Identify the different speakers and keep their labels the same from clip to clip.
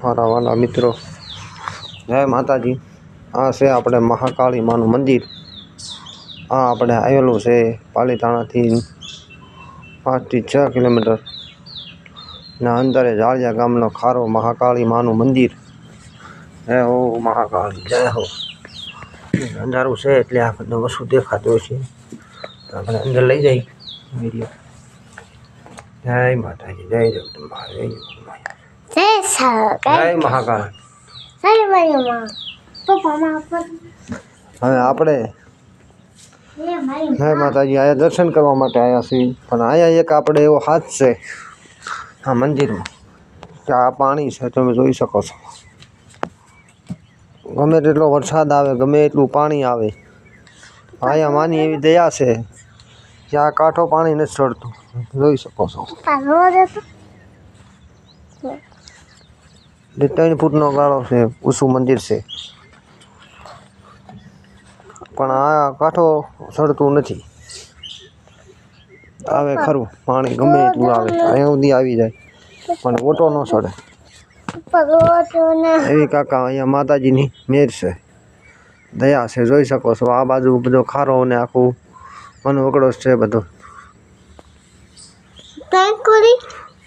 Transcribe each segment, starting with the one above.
Speaker 1: મારા વાલા મિત્રો, જય માતાજી। આ છે આપણે મહાકાળી માનું મંદિર। આ આપણે આવેલું છે પાલીતાણાથી 5 થી 6 કિલોમીટર ના અંતરે જાળિયા ગામનો ખારો મહાકાળી માનું મંદિર। જય હો મહાકાળી, જય હો। અંધારું છે એટલે આ બધું વસ્તુ દેખાતું હશે, આપણે અંદર લઈ જઈ વિડીયો। જય માતાજી, જય જગદંબા, જય જગદંબા, જય મહાકાળ। હવે આપણે જય માતાજી આયા દર્શન કરવા માટે આવ્યા છીએ, પણ આયા એક આપણે એવો હાથ છે આ મંદિરમાં કે આ પાણી છે, તમે જોઈ શકો છો। ગમે તેટલો વરસાદ આવે, ગમે એટલું પાણી આવે, આયા માની એવી દયા છે કે આ કાંઠો પાણી નથી ચડતું, જોઈ શકો છો। 3 ફૂટનો ગાળો છે, ઊંચું મંદિર છે, પણ આ કાંઠો ચડતું નથી। આવે ખરું પાણી, ગમે એટલું આવે, અહીંયા સુધી આવી જાય, પણ ઓટો ન ચડે। એવી કાકા અહીંયા માતાજીની મેર છે, દયા છે, જોઈ શકો છો। આ બાજુ બધો ખારો ને આખું વનવગડો છે બધો।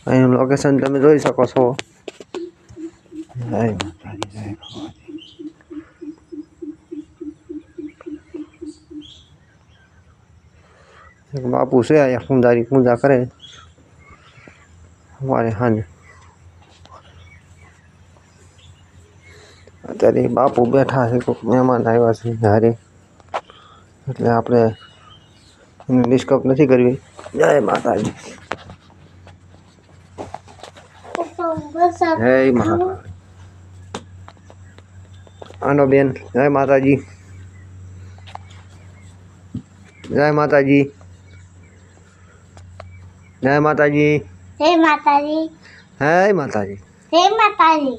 Speaker 1: અહીંનું લોકેશન તમે જોઈ શકો છો। જય માતાજી, જય ભગવાન। એક બાપુ છે અહીંયા કુંડારી પૂજા કરે સવારે સાંજે। અત્યારે બાપુ બેઠા છે, કોઈક મહેમાન આવ્યા છે હારે, એટલે આપણે એને ડિસ્ટર્બ નથી કરવી। જય માતાજી, જય મહાકાળ। આનો બેન, જય માતાજી, જય માતાજી, જય માતાજી,
Speaker 2: જય માતાજી,
Speaker 1: જય માતાજી,
Speaker 2: જય માતાજી।